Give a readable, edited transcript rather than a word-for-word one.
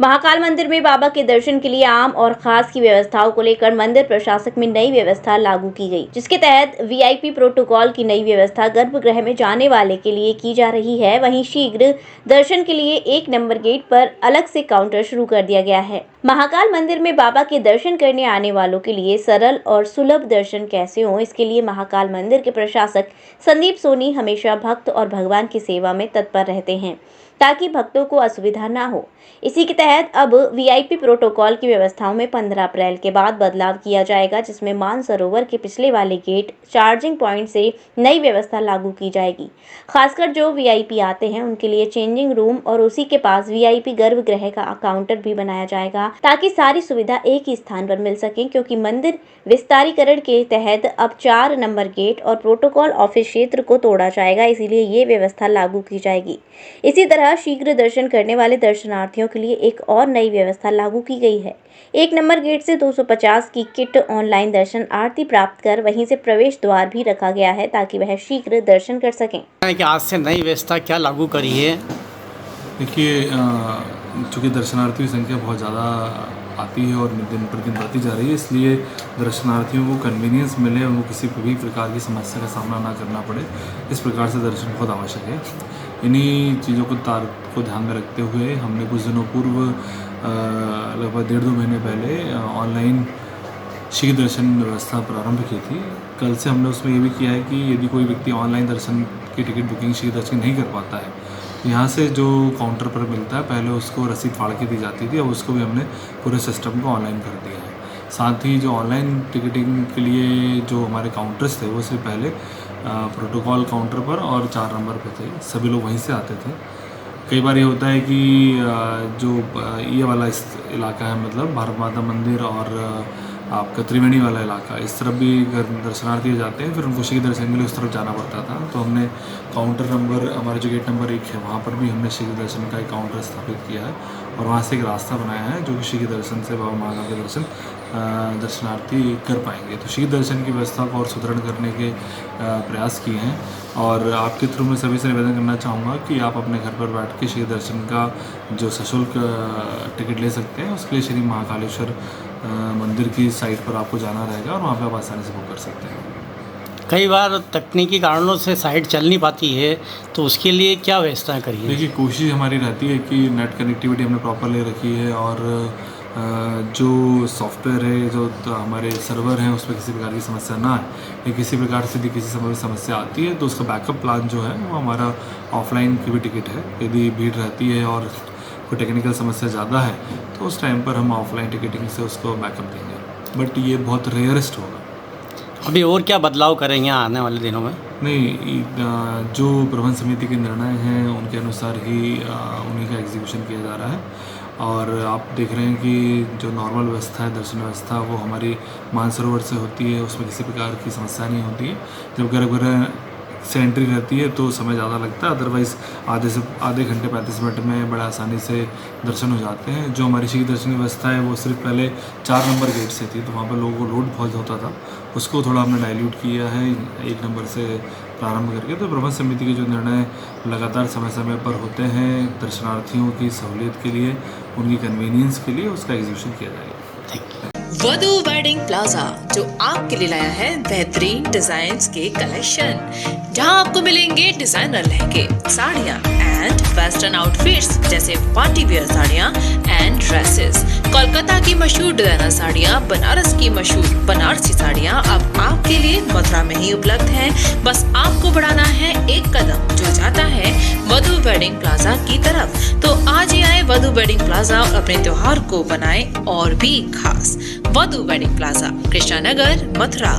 महाकाल मंदिर में बाबा के दर्शन के लिए आम और खास की व्यवस्थाओं को लेकर मंदिर प्रशासक में नई व्यवस्था लागू की गई, जिसके तहत वीआईपी प्रोटोकॉल की नई व्यवस्था गर्भगृह में जाने वाले के लिए की जा रही है। वहीं शीघ्र दर्शन के लिए 1 नंबर गेट पर अलग से काउंटर शुरू कर दिया गया है। महाकाल मंदिर में बाबा के दर्शन करने आने वालों के लिए सरल और सुलभ दर्शन कैसे हो, इसके लिए महाकाल मंदिर के प्रशासक संदीप सोनी हमेशा भक्त और भगवान की सेवा में तत्पर रहते हैं ताकि भक्तों को असुविधा ना हो। इसी के तहत अब वीआईपी प्रोटोकॉल की व्यवस्थाओं में 15 अप्रैल के बाद बदलाव किया जाएगा, जिसमें मानसरोवर के पिछले वाले गेट चार्जिंग पॉइंट से नई व्यवस्था लागू की जाएगी। खासकर जो वीआईपी आते हैं उनके लिए चेंजिंग रूम और उसी के पास वीआईपी गर्भगृह का काउंटर भी बनाया जाएगा ताकि सारी सुविधा एक ही स्थान पर मिल सके, क्योंकि मंदिर विस्तारीकरण के तहत अब 4 नंबर गेट और प्रोटोकॉल ऑफिस क्षेत्र को तोड़ा जाएगा, इसीलिए ये व्यवस्था लागू की जाएगी। इसी तरह शीघ्र दर्शन करने वाले दर्शनार्थियों के लिए एक और नई व्यवस्था लागू की गई है। 1 नंबर गेट से 250 की किट ऑनलाइन दर्शन आरती प्राप्त कर वहीं से प्रवेश द्वार भी रखा गया है ताकि वह शीघ्र दर्शन कर सकें। कि आज से नई व्यवस्था क्या लागू करी है? देखिए, चूँकि दर्शनार्थियों की संख्या बहुत ज़्यादा आती है और दिन प्रतिदिन बढ़ती जा रही है, इसलिए दर्शनार्थियों को कन्वीनियंस मिले, उनको किसी भी प्रकार की समस्या का सामना ना करना पड़े, इस प्रकार से दर्शन बहुत आवश्यक है। इन्हीं चीज़ों को ध्यान में रखते हुए हमने कुछ दिनों पूर्व लगभग 1.5-2 महीने पहले ऑनलाइन शीघ्र दर्शन व्यवस्था प्रारंभ की थी। कल से हमने उसमें ये भी किया है कि यदि कोई व्यक्ति ऑनलाइन दर्शन की टिकट बुकिंग शीघ्र दर्शन नहीं कर पाता है, यहाँ से जो काउंटर पर मिलता है, पहले उसको रसीद फाड़ के दी जाती थी, अब उसको भी हमने पूरे सिस्टम को ऑनलाइन कर दिया है। साथ ही जो ऑनलाइन टिकटिंग के लिए जो हमारे काउंटर्स थे वो सिर्फ पहले प्रोटोकॉल काउंटर पर और 4 नंबर पर थे, सभी लोग वहीं से आते थे। कई बार ये होता है कि जो ये वाला इस इलाका है, मतलब भारत माता मंदिर और आपका त्रिवेणी वाला इलाका, इस तरफ भी दर्शनार्थी जाते हैं, फिर उनको शीघ्र दर्शन के लिए उस तरफ जाना पड़ता था। तो हमने काउंटर नंबर, हमारा जो गेट नंबर 1 है, वहाँ पर भी हमने शीघ्र दर्शन का एक काउंटर स्थापित किया है और वहाँ से एक रास्ता बनाया है जो कि शीघ्र दर्शन से बाबा महाकाल के दर्शन दर्शनार्थी कर पाएंगे। तो शीघ्र दर्शन की व्यवस्था को और सुदृढ़ करने के प्रयास किए हैं और आपके थ्रू मैं सभी से निवेदन करना चाहूँगा कि आप अपने घर पर बैठ के शीघ्र दर्शन का जो सशुल्क टिकट ले सकते हैं, उसके लिए श्री महाकालेश्वर मंदिर की साइट पर आपको जाना रहेगा और वहाँ पे आप आसानी से बुक कर सकते हैं। कई बार तकनीकी कारणों से साइट चल नहीं पाती है, तो उसके लिए क्या व्यवस्थाएं करी है? देखिए, कोशिश हमारी रहती है कि नेट कनेक्टिविटी हमने प्रॉपर ले रखी है और जो सॉफ्टवेयर है, जो तो हमारे सर्वर हैं, उसमें किसी प्रकार की समस्या ना आए, या किसी प्रकार से यदि किसी समय समस्या आती है तो उसका बैकअप प्लान जो है वो हमारा ऑफलाइन की भी टिकट है। यदि भीड़ रहती है और कोई टेक्निकल समस्या ज़्यादा है तो उस टाइम पर हम ऑफलाइन टिकटिंग से उसको बैकअप देंगे, बट ये बहुत रेयरेस्ट होगा। अभी और क्या बदलाव करेंगे आने वाले दिनों में? नहीं, जो प्रबंध समिति के निर्णय हैं उनके अनुसार ही उन्हीं का एग्जीक्यूशन किया जा रहा है और आप देख रहे हैं कि जो नॉर्मल व्यवस्था है, दर्शन व्यवस्था, वो हमारी मानसरोवर से होती है, उसमें किसी प्रकार की समस्या नहीं होती है। जब गर्भगृह से एंट्री रहती है तो समय ज़्यादा लगता है, अदरवाइज़ आधे घंटे 35 मिनट में बड़ा आसानी से दर्शन हो जाते हैं। जो हमारी शीघ्र दर्शन व्यवस्था है वो सिर्फ पहले 4 नंबर गेट से थी, तो वहाँ पर लोगों को लोड बहुत होता था, उसको थोड़ा हमने डाइल्यूट किया है 1 नंबर से प्रारंभ करके। तो प्रबंध समिति के जो निर्णय लगातार समय समय पर होते हैं दर्शनार्थियों की सहूलियत के लिए, उनकी कन्वीनियंस के लिए, उसका एग्जीक्यूशन किया जाएगा। वधु वेडिंग प्लाजा जो आपके लिए लाया है बेहतरीन डिजाइन्स के कलेक्शन, जहां आपको मिलेंगे डिजाइनर लहंगे, साड़ियां एंड वेस्टर्न आउटफिट्स जैसे पार्टी वियर साड़ियां एंड ड्रेसेस, कोलकाता की मशहूर डिजाइनर साड़ियां, बनारस की मशहूर बनारसी साड़ियां अब आपके लिए मथुरा में ही उपलब्ध हैं। बस आपको बढ़ाना है एक कदम जो जाता है वधु वेडिंग प्लाजा की तरफ। तो आज ही आए वधु वेडिंग प्लाजा और अपने त्योहार को बनाएं और भी खास। वधु वेडिंग प्लाजा, कृष्णा नगर, मथुरा।